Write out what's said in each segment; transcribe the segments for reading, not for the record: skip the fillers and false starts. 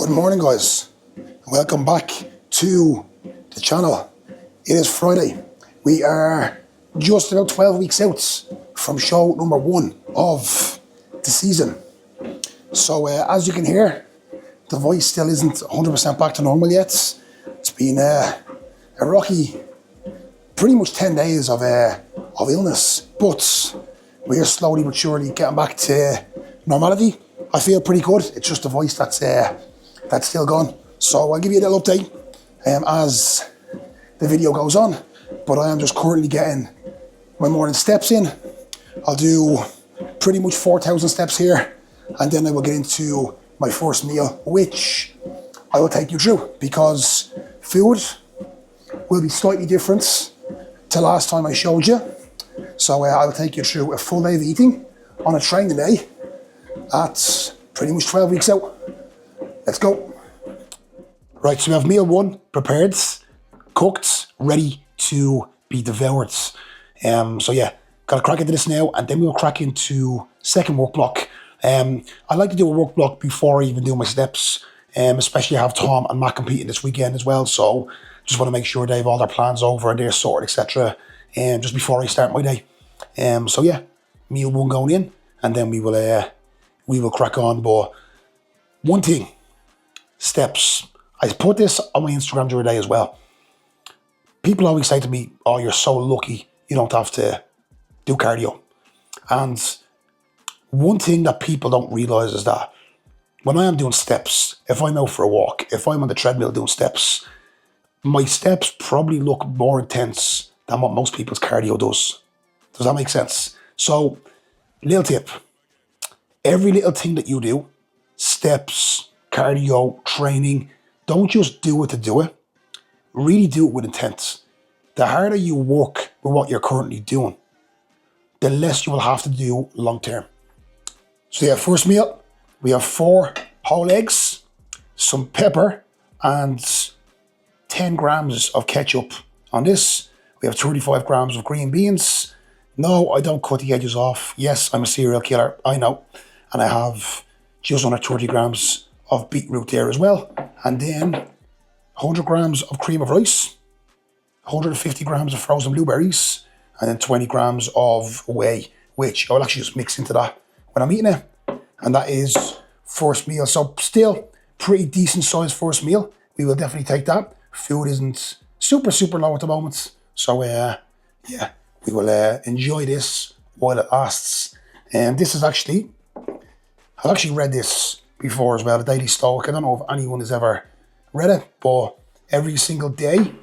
Good morning, guys. Welcome back to the channel. It is Friday. We are just about 12 weeks out from show number 1 of the season. So as you can hear, the voice still isn't 100% back to normal yet. It's been a rocky, pretty much 10 days of illness, but we are slowly but surely getting back to normality. I feel pretty good. It's just the voice that's still gone. So I'll give you a little update as the video goes on. But I am just currently getting my morning steps in. I'll do pretty much 4,000 steps here, and then I will get into my first meal, which I will take you through, because food will be slightly different to last time I showed you. So I will take you through a full day of eating on a training day at pretty much 12 weeks out. Let's go. Right, so we have meal 1 prepared, cooked, ready to be devoured. So yeah, gotta crack into this now, and then we'll crack into second work block. I like to do a work block before I even do my steps, especially I have Tom and Matt competing this weekend as well, so just want to make sure they have all their plans over and they're sorted, etc. Just before I start my day. So yeah, meal 1 going in, and then we will crack on. But one thing, steps. I put this on my Instagram the other day as well. People always say to me, "Oh, you're so lucky you don't have to do cardio." And one thing that people don't realise is that when I am doing steps, if I'm out for a walk, if I'm on the treadmill doing steps, my steps probably look more intense than what most people's cardio does. Does that make sense? So, little tip. Every little thing that you do, steps, cardio, training, don't just do it to do it. Really do it with intent. The harder you work with what you're currently doing, the less you will have to do long term. So yeah, first meal, we have 4 whole eggs, some pepper, and 10 grams of ketchup on this. We have 35 grams of green beans. No, I don't cut the edges off. Yes, I'm a serial killer, I know. And I have just under 30 grams of beetroot there as well. And then 100 grams of cream of rice, 150 grams of frozen blueberries, and then 20 grams of whey, which I will actually just mix into that when I'm eating it. And that is first meal. So still pretty decent sized first meal. We will definitely take that. Food isn't super low at the moment. So yeah, we will enjoy this while it lasts. And this is actually, I've actually read this before as well, the Daily Stoic. I don't know if anyone has ever read it, but every single day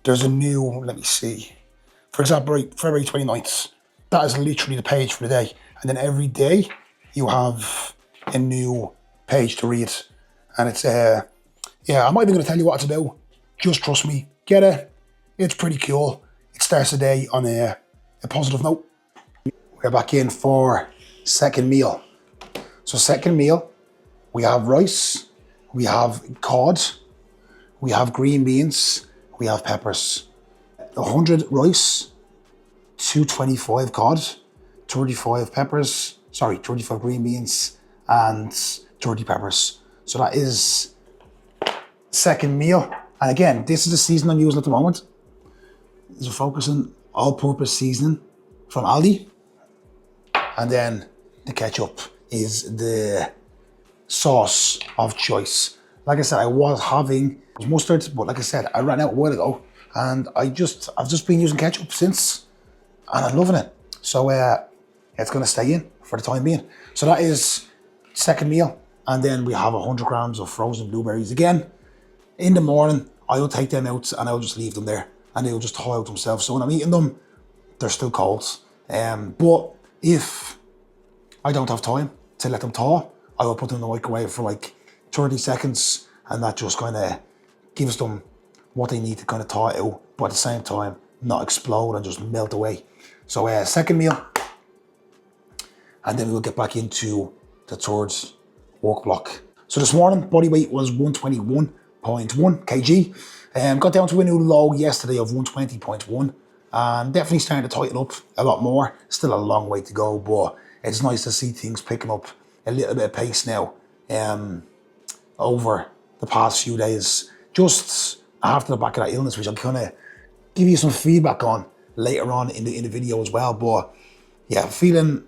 there's a new, let me see. For example, February 29th, that is literally the page for the day. And then every day you have a new page to read. And it's, yeah, I'm not even going to tell you what it's about. Just trust me, get it. It's pretty cool. It starts the day on a positive note. We're back in for second meal. So second meal, we have rice, we have cod, we have green beans, we have peppers. 100 rice, 225 cod, 35 peppers, 35 green beans, and 30 peppers. So that is second meal. And again, this is the season I'm using at the moment. This is focusing all-purpose seasoning from Aldi. And then the ketchup is the sauce of choice. Like I said, I was having mustard, but like I said, I ran out a while ago, and I've just been using ketchup since, and I'm loving it. So it's gonna stay in for the time being. So that is second meal, and then we have 100 grams of frozen blueberries. Again, in the morning, I will take them out and I'll just leave them there, and they'll just thaw out themselves. So when I'm eating them, they're still cold. But if I don't have time to let them thaw, I will put them in the microwave for like 30 seconds, and that just kind of gives them what they need to kind of thaw out, but at the same time, not explode and just melt away. So second meal, and then we'll get back into the third work block. So this morning, body weight was 121.1 kg. Got down to a new low yesterday of 120.1, and definitely starting to tighten up a lot more. Still a long way to go, but it's nice to see things picking up a little bit of pace now. over the past few days, just after the back of that illness, which I'll kind of give you some feedback on later on in the video as well. But yeah, feeling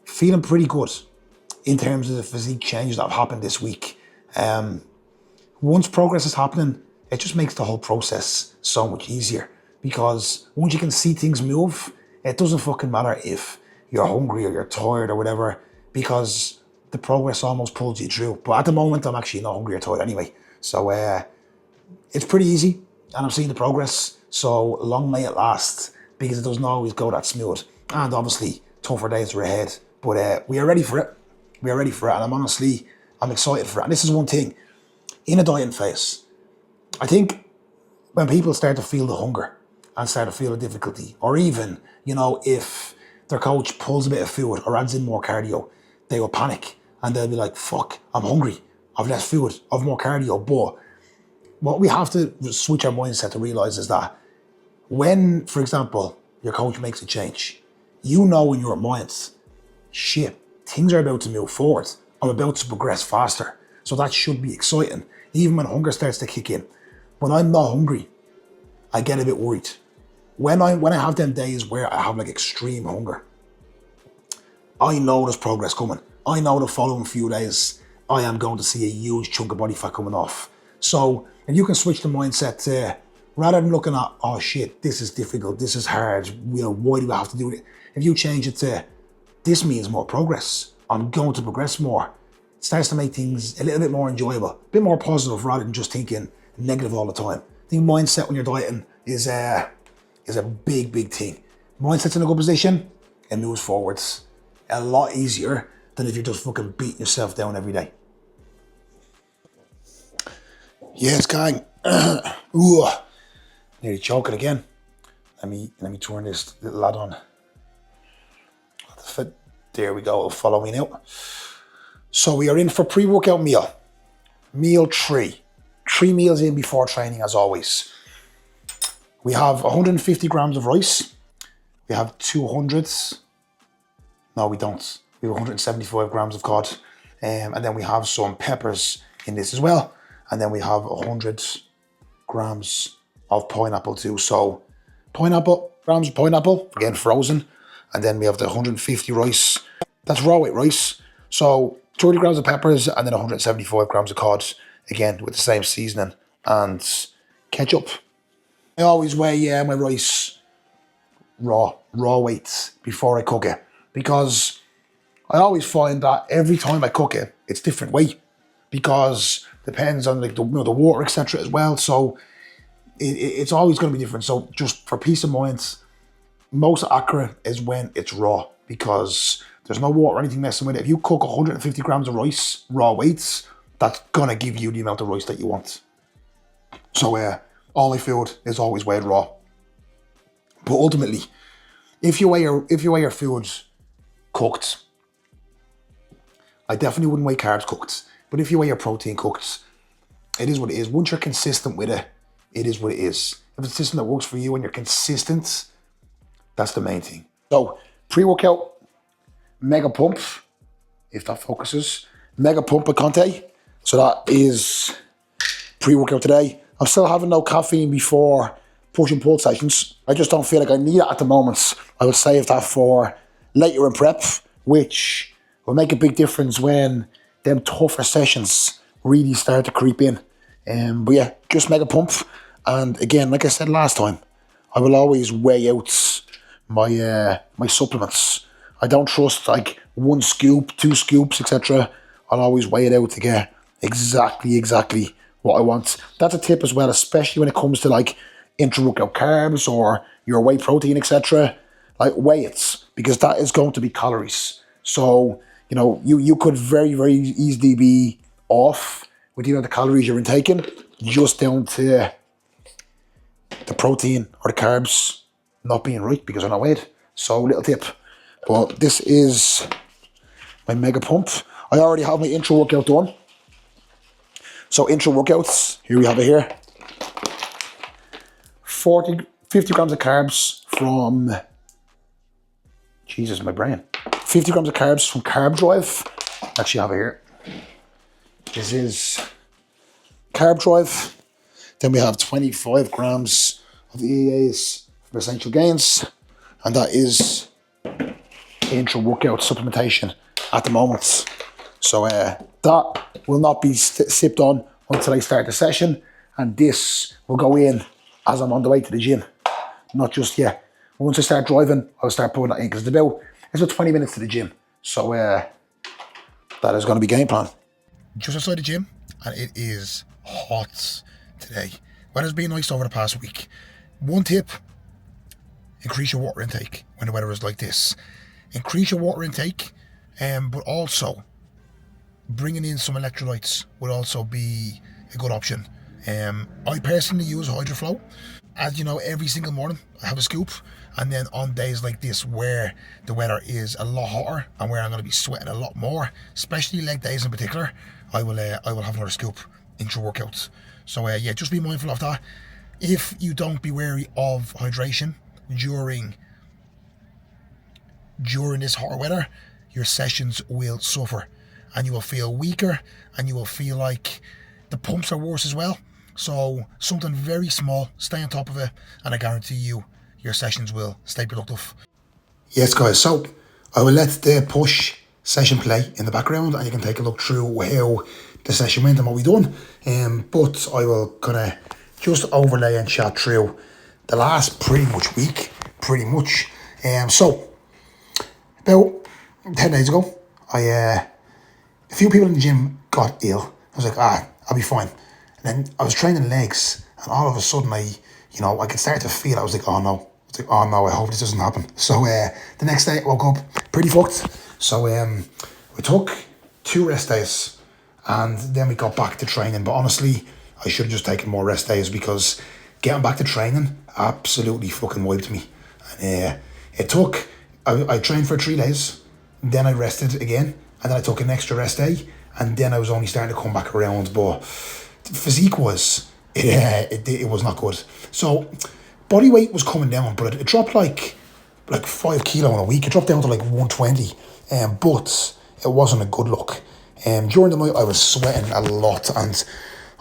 pretty good in terms of the physique changes that have happened this week. Once progress is happening, it just makes the whole process so much easier, because once you can see things move, it doesn't fucking matter if you're hungry or you're tired or whatever, because the progress almost pulls you through. But at the moment, I'm actually not hungry or tired anyway. So it's pretty easy, and I'm seeing the progress. So long may it last, because it doesn't always go that smooth. And obviously, tougher days are ahead. But we are ready for it. We are ready for it, and I'm excited for it. And this is one thing, in a dieting phase, I think when people start to feel the hunger and start to feel the difficulty, or even, if their coach pulls a bit of food or adds in more cardio, they will panic and they'll be like, fuck, I'm hungry, I've less food, I've more cardio. But what we have to switch our mindset to realize is that when, for example, your coach makes a change, in your mind, shit, things are about to move forward. I'm about to progress faster. So that should be exciting, even when hunger starts to kick in. When I'm not hungry, I get a bit worried. When I have them days where I have like extreme hunger, I know there's progress coming. I know the following few days, I am going to see a huge chunk of body fat coming off. So if you can switch the mindset to, rather than looking at, oh shit, this is difficult, this is hard, why do I have to do it? If you change it to, this means more progress, I'm going to progress more, it starts to make things a little bit more enjoyable, a bit more positive, rather than just thinking negative all the time. I think mindset when you're dieting is a big, big thing. Mindset's in a good position, it moves forwards a lot easier than if you're just fucking beating yourself down every day. Yes, gang. Ooh, nearly choking again. Let me turn this little lad on. There we go. Follow me now. So we are in for pre-workout meal. Meal 3. 3 meals in before training, as always. We have 150 grams of rice. We have 200. No, we don't. We have 175 grams of cod. And then we have some peppers in this as well. And then we have 100 grams of pineapple too. So grams of pineapple, again frozen. And then we have the 150 rice. That's raw weight rice. So 30 grams of peppers and then 175 grams of cod. Again, with the same seasoning and ketchup. I always weigh my rice raw weights before I cook it, because I always find that every time I cook it, it's different weight, because depends on like the water, etc. as well. So it's always going to be different. So just for peace of mind, most accurate is when it's raw, because there's no water or anything messing with it. If you cook 150 grams of rice, raw weights, that's going to give you the amount of rice that you want. So all my food is always weighed raw. But ultimately, if you weigh your food cooked, I definitely wouldn't weigh carbs cooked. But if you weigh your protein cooked, it is what it is. Once you're consistent with it, it is what it is. If it's a system that works for you and you're consistent, that's the main thing. So pre-workout, mega pump, if that focuses. Mega pump with Conte. So that is pre-workout today. I'm still having no caffeine before push and pull sessions. I just don't feel like I need it at the moment. I would save that for later in prep, which will make a big difference when them tougher sessions really start to creep in. But yeah, just mega pump. And again, like I said last time, I will always weigh out my my supplements. I don't trust like 1 scoop, 2 scoops, etc. I'll always weigh it out to get exactly what I want. That's a tip as well, especially when it comes to like intra-workout carbs or your whey protein, etc. Like weigh it, because that is going to be calories. So, you could very, very easily be off with the amount of calories you're intaking, just down to the protein or the carbs not being right because they're not weighed. So little tip. But this is my mega pump. I already have my intro workout done. So intro workouts, here we have it here. 50 grams of carbs from, Jesus, my brain. 50 grams of carbs from Carb Drive. Actually have it here. This is carb drive. Then we have 25 grams of EAAs for essential gains. And that is intra-workout supplementation at the moment. So that will not be sipped on until I start the session. And this will go in as I'm on the way to the gym. Not just yet. Once I start driving, I'll start putting that in because it's about 20 minutes to the gym. So that is going to be game plan. Just outside the gym, and it is hot today. Weather's been nice over the past week. One tip, increase your water intake when the weather is like this. Increase your water intake, but also bringing in some electrolytes would also be a good option. I personally use HydroFlow. As you know, every single morning I have a scoop, and then on days like this where the weather is a lot hotter and where I'm going to be sweating a lot more, especially leg days in particular, I will have another scoop intra-workouts. So yeah, just be mindful of that. If you don't be wary of hydration during this hotter weather, your sessions will suffer and you will feel weaker and you will feel like the pumps are worse as well. So something very small, stay on top of it, and I guarantee you your sessions will stay productive. Yes guys, so I will let the push session play in the background and you can take a look through how the session went and what we done. But I will kind of just overlay and chat through the last pretty much week. So about 10 days ago, a few people in the gym got ill. I was like, I'll be fine. And then I was training legs, and all of a sudden I could start to feel. I was like, oh no, I hope this doesn't happen. So the next day I woke up pretty fucked. So we took 2 rest days, and then we got back to training. But honestly, I should have just taken more rest days because getting back to training absolutely fucking wiped me. And I trained for 3 days, then I rested again, and then I took an extra rest day, and then I was only starting to come back around. But physique was, it was not good. So body weight was coming down, but it dropped like 5 kilo in a week. It dropped down to like 120, but it wasn't a good look. During the night I was sweating a lot, and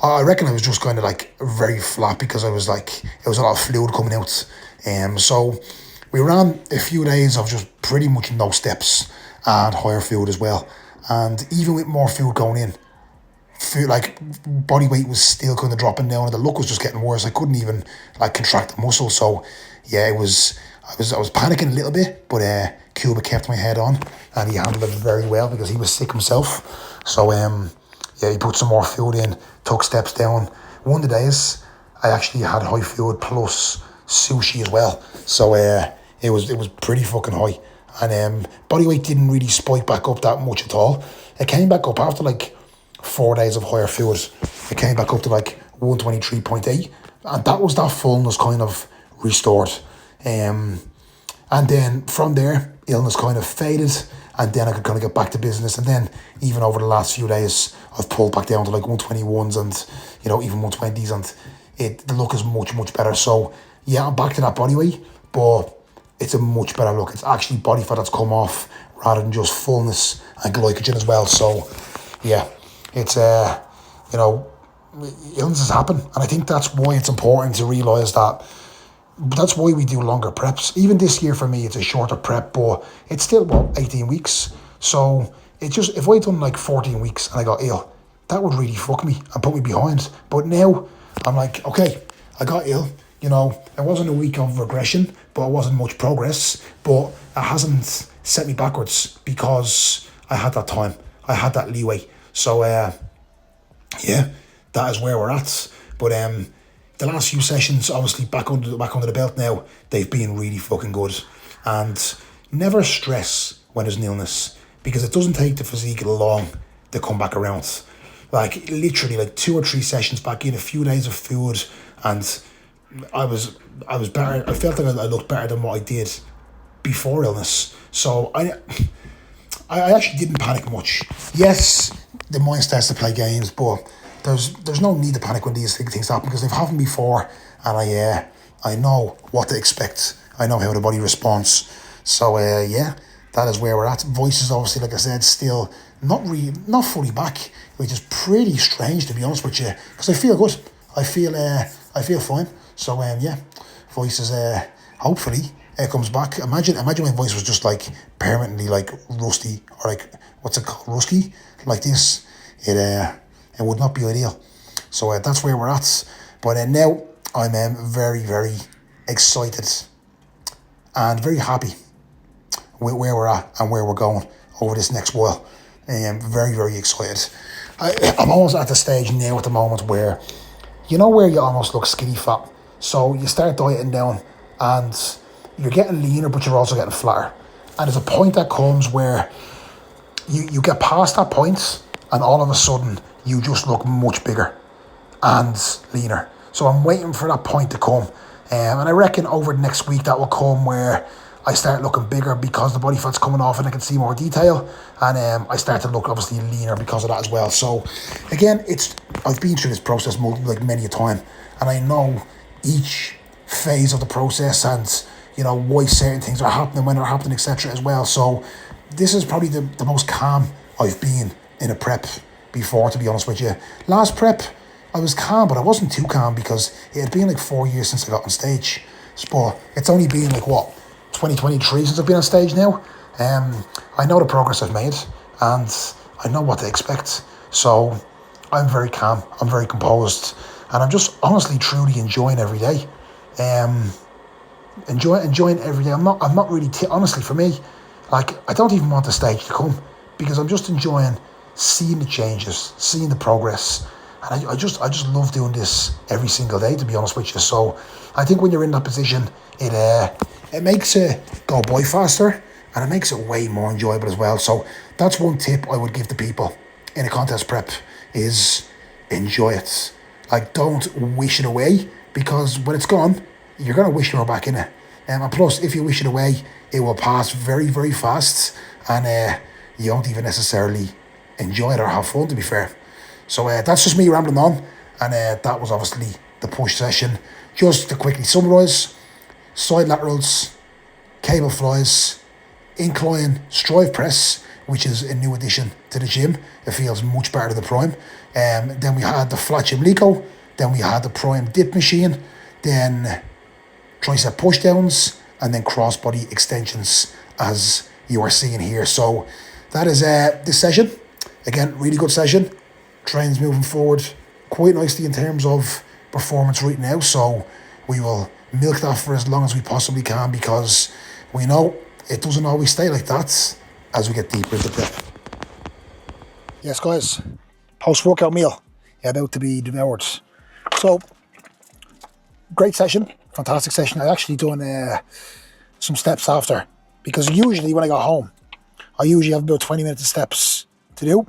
I reckon I was just kind of like very flat because I was like, it was a lot of fluid coming out. So we ran a few days of just pretty much no steps and higher food as well. And even with more food going in, like body weight was still kind of dropping down and the look was just getting worse. I couldn't even like contract the muscle. So yeah, I was panicking a little bit, but Cuba kept my head on and he handled it very well because he was sick himself. So yeah, he put some more food in, took steps down. One of the days I actually had high food plus sushi as well. So it was pretty fucking high. And body weight didn't really spike back up that much at all. It came back up after like 4 days of higher food. It came back up to like 123.8, and that was that fullness kind of restored. And then from there, illness kind of faded, and then I could kind of get back to business. And then even over the last few days, I've pulled back down to like 121s and even 120s, and the look is much better. So yeah, I'm back to that body weight, but it's a much better look. It's actually body fat that's come off rather than just fullness and glycogen as well. So yeah, it's illnesses happen, and I think that's why it's important to realise that. That's why we do longer preps. Even this year for me, it's a shorter prep, but it's still 18 weeks. So it's just, if I'd done like 14 weeks and I got ill, that would really fuck me and put me behind. But now I'm like, okay, I got ill. It wasn't a week of regression, but it wasn't much progress. But it hasn't set me backwards because I had that time. I had that leeway. So, yeah, that is where we're at. But the last few sessions, obviously back under the belt now, they've been really fucking good. And never stress when there's an illness, because it doesn't take the physique long to come back around. Like literally like 2 or 3 sessions back in, a few days of food, and I was better. I felt like I looked better than what I did before illness. So I actually didn't panic much. Yes, the mind starts to play games, but there's no need to panic when these things happen because they've happened before, and I know what to expect. I know how the body responds. So yeah, that is where we're at. Voice is obviously, like I said, still not fully back. which is pretty strange, to be honest with you, because I feel good. I feel fine. So yeah, voice is hopefully it comes back. Imagine my voice was just like permanently like rusty, or like, what's it called, rusky, like this. It would not be ideal. So that's where we're at. But now I'm very, very excited and very happy with where we're at and where we're going over this next while. I'm very, very excited. I'm almost at the stage now at the moment where, you know, where you almost look skinny fat. So you start dieting down and you're getting leaner, but you're also getting flatter. And there's a point that comes where you get past that point and all of a sudden you just look much bigger and leaner. So I'm waiting for that point to come. And I reckon over the next week that will come where I start looking bigger because the body fat's coming off and I can see more detail. And I start to look obviously leaner because of that as well. So again, I've been through this process like many a time. And I know each phase of the process and, you know, why certain things are happening, when they're happening, etc. as well. So this is probably the most calm I've been in a prep before, to be honest with you. Last prep, I was calm, but I wasn't too calm because it had been like 4 years since I got on stage. But it's only been like, what, 2023 since I've been on stage now. I know the progress I've made and I know what to expect. So I'm very calm, I'm very composed, and I'm just honestly, truly enjoying every day. Enjoying every day. I'm not really, honestly, for me, like, I don't even want the stage to come because I'm just enjoying seeing the changes, seeing the progress. And I just love doing this every single day, to be honest with you. So I think when you're in that position, it makes it go by faster and it makes it way more enjoyable as well. So that's one tip I would give to people in a contest prep is enjoy it. Like, don't wish it away, because when it's gone, you're going to wish you were back in it. And plus, if you wish it away, it will pass very, very fast and you won't even necessarily enjoy it or have fun, to be fair. So that's just me rambling on, and that was obviously the push session. Just to quickly summarise: side laterals, cable flies, incline strive press, which is a new addition to the gym. It feels much better than the prime. Then we had the flat gym Lico, then we had the prime dip machine, then tricep push downs, and then crossbody extensions, as you are seeing here. So that is this session. Again, really good session. Train's moving forward quite nicely in terms of performance right now, so we will milk that for as long as we possibly can, because we know it doesn't always stay like that as we get deeper into prep. Yes, guys, post-workout meal about to be devoured. So, great session, fantastic session. I actually done some steps after, because usually when I got home, I usually have about 20 minutes of steps to do.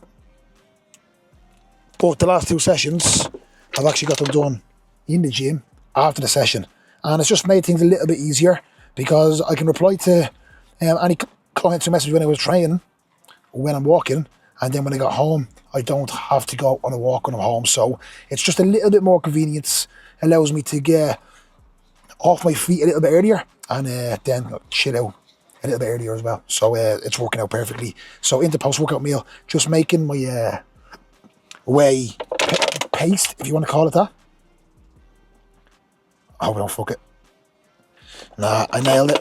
But the last two sessions, I've actually got them done in the gym after the session. And it's just made things a little bit easier, because I can reply to any clients who message when I was training, when I'm walking, and then when I got home, I don't have to go on a walk when I'm home. So it's just a little bit more convenience, allows me to get off my feet a little bit earlier and then chill out a little bit earlier as well. So it's working out perfectly. So into post-workout meal, just making my whey paste, if you want to call it that. Oh, don't fuck it. Nah, I nailed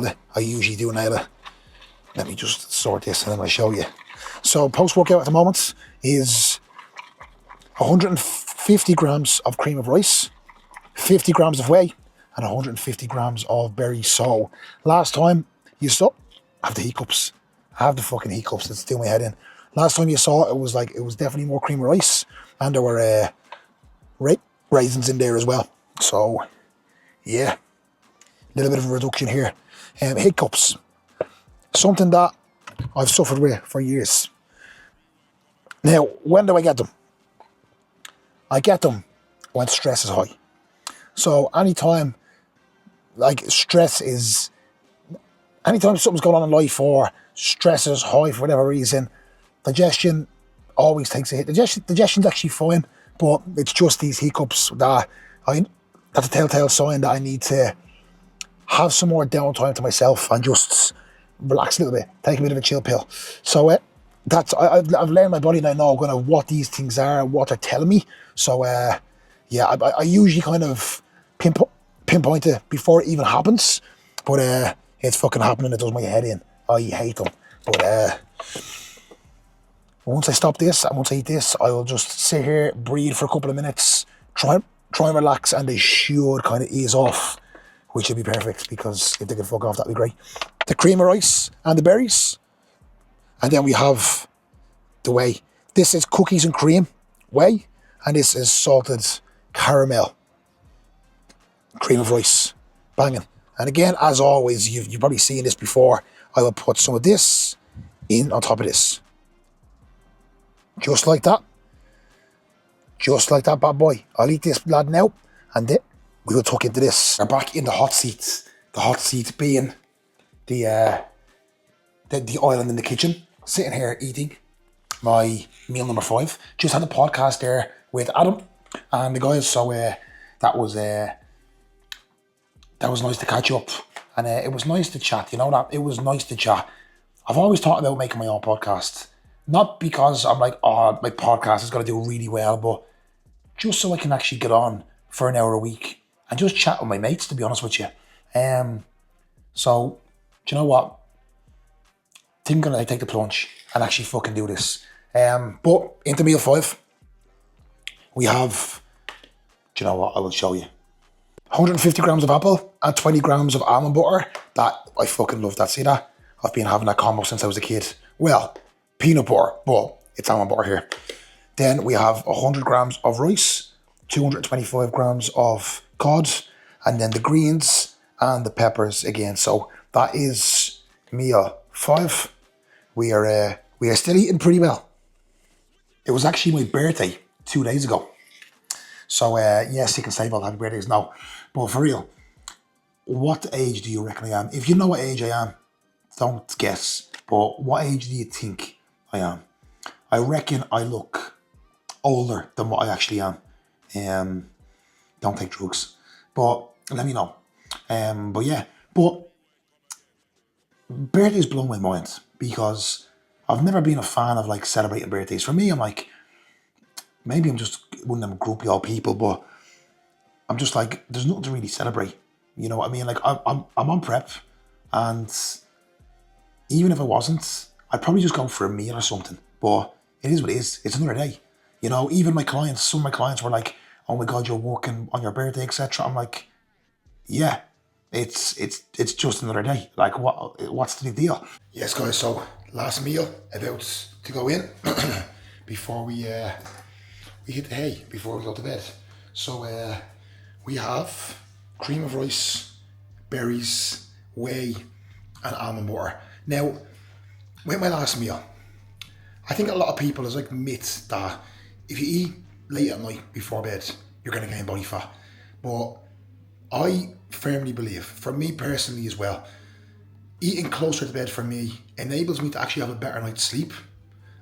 it. I usually do nail it. Let me just sort this and then I'll show you. So post-workout at the moment is 150 grams of cream of rice, 50 grams of whey, and 150 grams of berries. So last time you saw, I have the hiccups. I have the fucking hiccups that's doing my head in. Last time you saw it was definitely more cream of rice, and there were raisins in there as well. So yeah, a little bit of a reduction here. Hiccups, something that I've suffered with for years. Now, when do I get them? I get them when stress is high. So anytime, like, anytime something's going on in life or stress is high for whatever reason, digestion always takes a hit. Digestion's actually fine, but it's just these hiccups that's a telltale sign that I need to have some more downtime to myself and just relax a little bit, take a bit of a chill pill. So I've learned my body now know kind of what these things are and what they're telling me. So yeah, I usually kind of pinpoint it before it even happens, but it's fucking happening. It does my head in. I hate them. But once I stop this and once I eat this, I will just sit here, breathe for a couple of minutes, try and relax, and they should kind of ease off, which would be perfect, because if they could fuck off, that'd be great. The cream of rice and the berries, and then we have the whey. This is cookies and cream whey, and this is salted caramel cream of rice. Banging. And again, as always, you've probably seen this before. I will put some of this in on top of this. Just like that. Just like that, bad boy. I'll eat this lad now, and then we will tuck into this. We're back in the hot seats. The hot seats being the island in the kitchen. Sitting here eating my meal number 5. Just had a podcast there with Adam and the guys, so that was nice to catch up, and it was nice to chat. You know that it was nice to chat. I've always thought about making my own podcast, not because I'm like, oh, my podcast is going to do really well, but just so I can actually get on for an hour a week and just chat with my mates. To be honest with you, so do you know what? I think I'm gonna take the plunge and actually fucking do this. But into meal 5, we have. Do you know what? I will show you. 150 grams of apple and 20 grams of almond butter. That, I fucking love that. See that? I've been having that combo since I was a kid. Well, peanut butter, but it's almond butter here. Then we have 100 grams of rice, 225 grams of cod, and then the greens and the peppers again. So that is meal 5. We are still eating pretty well. It was actually my birthday 2 days ago. So yes, you can say, well, happy birthdays now. But for real, what age do you reckon I am? If you know what age I am, don't guess. But what age do you think I am? I reckon I look older than what I actually am. Don't take drugs. But let me know. But yeah, but birthdays blow my mind, because I've never been a fan of like celebrating birthdays. For me, I'm like, maybe I'm just one of them groupie old people, but I'm just like, there's nothing to really celebrate. You know what I mean? Like I'm on prep, and even if I wasn't, I'd probably just go for a meal or something. But it is what it is. It's another day. You know, even my clients, some of my clients were like, "Oh my God, you're working on your birthday, etc." I'm like, yeah, it's just another day. Like, what's the big deal? Yes, guys. So last meal about to go in before we hit the hay, before we go to bed. So we have cream of rice, berries, whey, and almond butter. Now, with my last meal, I think a lot of people is like myth that if you eat late at night before bed, you're going to gain body fat. But I firmly believe, for me personally as well, eating closer to bed for me enables me to actually have a better night's sleep,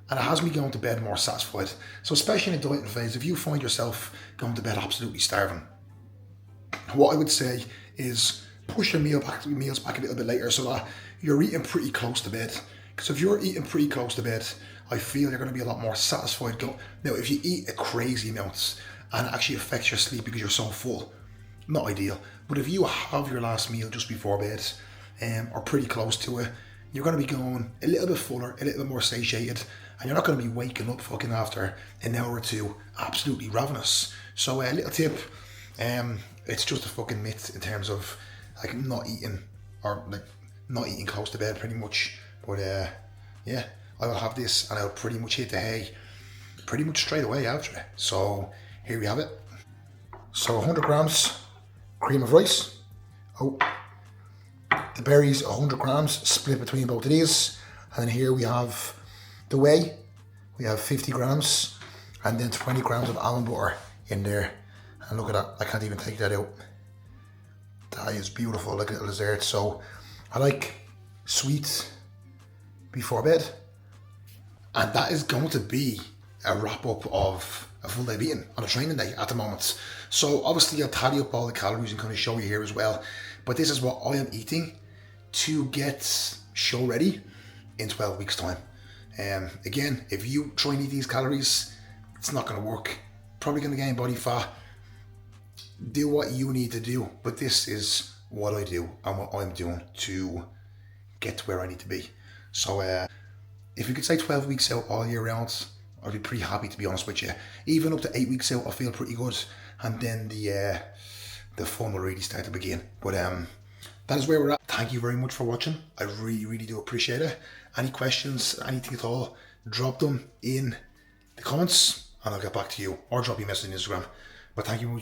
and it has me going to bed more satisfied. So especially in a dieting phase, if you find yourself going to bed absolutely starving, what I would say is push your meals back a little bit later, so that you're eating pretty close to bed. Because if you're eating pretty close to bed, I feel you're going to be a lot more satisfied. Now, if you eat a crazy amount and it actually affects your sleep because you're so full, not ideal. But if you have your last meal just before bed, or pretty close to it, you're going to be going a little bit fuller, a little bit more satiated, and you're not going to be waking up fucking after an hour or two absolutely ravenous. So a little tip, it's just a fucking myth in terms of like not eating, or like not eating close to bed pretty much. But yeah, I will have this and I'll pretty much hit the hay pretty much straight away after it. So here we have it. So 100 grams cream of rice. Oh, the berries, 100 grams split between both of these. And then here we have the whey. We have 50 grams and then 20 grams of almond butter in there. And look at that, I can't even take that out. That is beautiful, like a little dessert. So I like sweets before bed. And that is going to be a wrap up of a full day of eating on a training day at the moment. So obviously I'll tally up all the calories and kind of show you here as well. But this is what I am eating to get show ready in 12 weeks time. Again, if you try and eat these calories, it's not going to work. Probably going to gain body fat. Do what you need to do, but this is what I do and what I'm doing to get to where I need to be. So if you could say 12 weeks out all year round, I'd be pretty happy, to be honest with you. Even up to 8 weeks out, I feel pretty good, and then the fun will really start to begin. But that is where we're at. Thank you very much for watching. I really do appreciate it. Any questions, anything at all, drop them in the comments and I'll get back to you, or drop you a message on Instagram. But thank you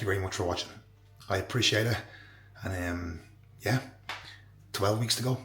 very much for watching. I appreciate it. And yeah, 12 weeks to go.